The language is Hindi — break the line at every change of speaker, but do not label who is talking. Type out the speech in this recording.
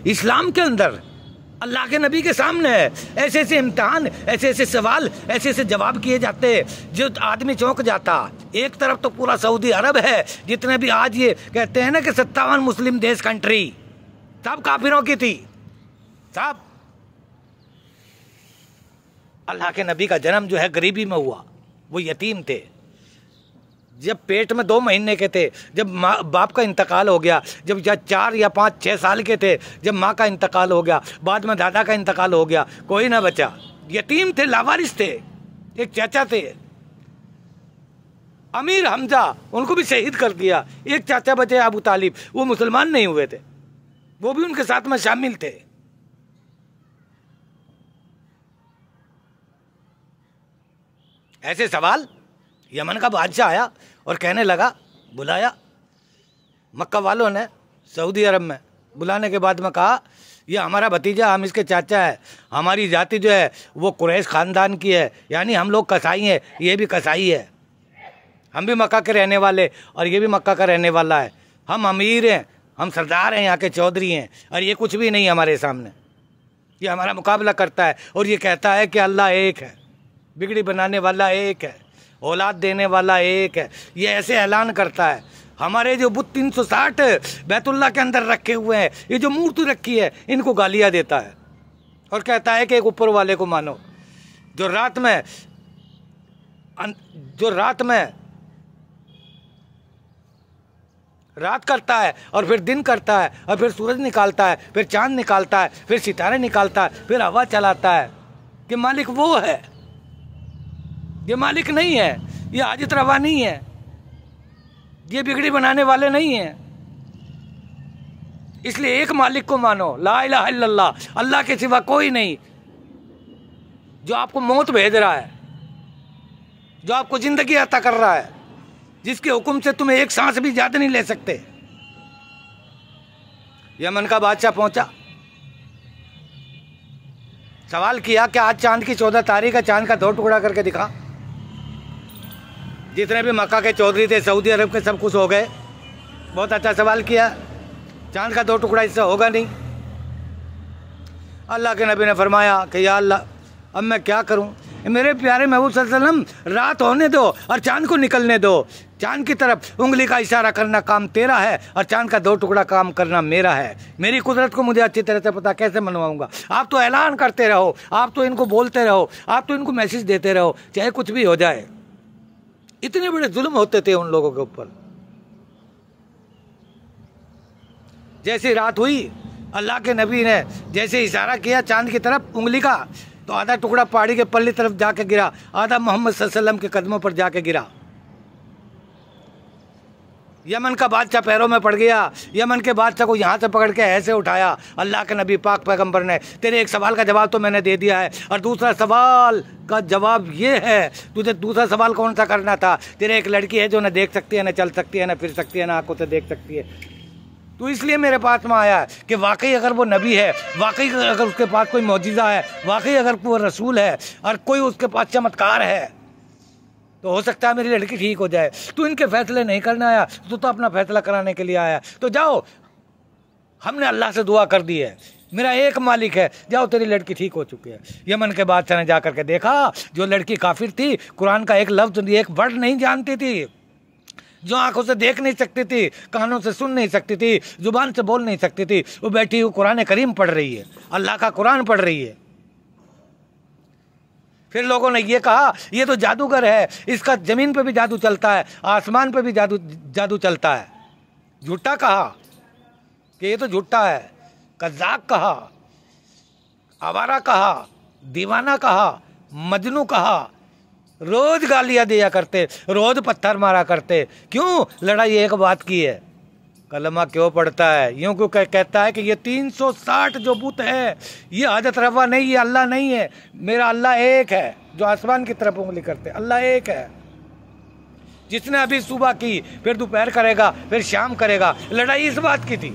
इस्लाम के अंदर अल्लाह के नबी के सामने है, ऐसे ऐसे इम्तिहान, ऐसे ऐसे सवाल, ऐसे ऐसे जवाब किए जाते जो आदमी चौंक जाता। एक तरफ तो पूरा सऊदी अरब है, जितने भी आज ये कहते हैं ना कि 57 मुस्लिम देश कंट्री, सब काफिरों की थी, सब। अल्लाह के नबी का जन्म जो है गरीबी में हुआ, वो यतीम थे। जब पेट में 2 महीने के थे, जब माँ बाप का इंतकाल हो गया, जब 4 या 5 6 साल के थे, जब माँ का इंतकाल हो गया, बाद में दादा का इंतकाल हो गया, कोई ना बचा, यतीम थे, लावारिस थे। एक चाचा थे अमीर हमजा, उनको भी शहीद कर दिया। एक चाचा बचे अबू तालिब, वो मुसलमान नहीं हुए थे, वो भी उनके साथ में शामिल थे। ऐसे सवाल। यमन का बादशाह आया और कहने लगा, बुलाया मक्का वालों ने सऊदी अरब में, बुलाने के बाद में कहा, ये हमारा भतीजा, हम इसके चाचा है, हमारी जाति जो है वो कुरैश खानदान की है, यानी हम लोग कसाई हैं, ये भी कसाई है, हम भी मक्का के रहने वाले और ये भी मक्का का रहने वाला है, हम अमीर हैं, हम सरदार हैं, यहाँ के चौधरी हैं, और ये कुछ भी नहीं हमारे सामने। ये हमारा मुकाबला करता है और ये कहता है कि अल्लाह एक है, बिगड़ी बनाने वाला एक है, औलाद देने वाला एक है। ये ऐसे ऐलान करता है। हमारे जो बुत 360 बैतुल्लाह के अंदर रखे हुए हैं, ये जो मूर्ति रखी है, इनको गालियाँ देता है और कहता है कि एक ऊपर वाले को मानो। जो रात में रात करता है और फिर दिन करता है और फिर सूरज निकालता है, फिर चांद निकालता है, फिर सितारे निकालता है, फिर हवा चलाता है, कि मालिक वो है, ये मालिक नहीं है, ये हाजित रवा नहीं है, ये बिगड़ी बनाने वाले नहीं हैं। इसलिए एक मालिक को मानो, ला इलाहा इल्लल्लाह, अल्लाह के सिवा कोई नहीं, जो आपको मौत भेज रहा है, जो आपको जिंदगी अता कर रहा है, जिसके हुक्म से तुम्हें एक सांस भी ज्यादा नहीं ले सकते। यमन का बादशाह पहुंचा, सवाल किया कि आज चांद की 14 तारीख है, चांद का 2 टुकड़ा करके दिखा। जितने भी मक्का के चौधरी थे, सऊदी अरब के, सब खुश हो गए। बहुत अच्छा सवाल किया, चांद का 2 टुकड़ा इससे होगा नहीं। अल्लाह के नबी ने फरमाया कि या अल्लाह, अब मैं क्या करूं? मेरे प्यारे महबूब सल्लल्लाहु अलैहि वसल्लम, रात होने दो और चांद को निकलने दो। चांद की तरफ उंगली का इशारा करना काम तेरा है और चांद का 2 टुकड़ा काम करना मेरा है। मेरी कुदरत को मुझे अच्छी तरह से पता, कैसे मनवाऊंगा? आप तो ऐलान करते रहो, आप तो इनको बोलते रहो, आप तो इनको मैसेज देते रहो, चाहे कुछ भी हो जाए। इतने बड़े जुल्म होते थे उन लोगों के ऊपर। जैसे रात हुई, अल्लाह के नबी ने जैसे इशारा किया चांद की तरफ उंगली का, तो आधा टुकड़ा पहाड़ी के पल्ली तरफ जाके गिरा, आधा मोहम्मद सल्लल्लाहु अलैहि वसल्लम के कदमों पर जाके गिरा। यमन का बादशाह पैरों में पड़ गया। यमन के बादशाह को यहाँ से पकड़ के ऐसे उठाया अल्लाह के नबी पाक पैगंबर ने, तेरे एक सवाल का जवाब तो मैंने दे दिया है, और दूसरा सवाल का जवाब ये है, तुझे दूसरा सवाल कौन सा करना था? तेरे एक लड़की है जो न देख सकती है, न चल सकती है, न फिर सकती है, न आंखों से देख सकती है। तो इसलिए मेरे पास में आया है कि वाकई अगर वो नबी है, वाकई अगर उसके पास कोई मौजिज़ा है, वाकई अगर वो रसूल है और कोई उसके पास चमत्कार है, तो हो सकता है मेरी लड़की ठीक हो जाए। तू इनके फैसले नहीं करना आया, तू तो अपना फैसला कराने के लिए आया। तो जाओ, हमने अल्लाह से दुआ कर दी है, मेरा एक मालिक है, जाओ तेरी लड़की ठीक हो चुकी है। यमन के बादशाह ने जा करके देखा, जो लड़की काफिर थी, कुरान का एक लफ्ज, एक वर्ड नहीं जानती थी, जो आंखों से देख नहीं सकती थी, कानों से सुन नहीं सकती थी, जुबान से बोल नहीं सकती थी, वो बैठी हुई कुरान करीम पढ़ रही है, अल्लाह का कुरान पढ़ रही है। फिर लोगों ने ये कहा, ये तो जादूगर है, इसका जमीन पे भी जादू चलता है, आसमान पे भी जादू चलता है। झूठा कहा कि ये तो झूठा है, कज़्ज़ाब कहा, आवारा कहा, दीवाना कहा, मजनू कहा, रोज गालियां दिया करते, रोज पत्थर मारा करते। क्यों? लड़ाई एक बात की है, कलमा क्यों पढ़ता है? यूं क्यों कहता है कि ये 360 जो बुत है, ये हाजत रवा नहीं, ये अल्लाह नहीं है, मेरा अल्लाह एक है, जो आसमान की तरफ उंगली करते, अल्लाह एक है। जिसने अभी सुबह की, फिर दोपहर करेगा, फिर शाम करेगा। लड़ाई इस बात की थी।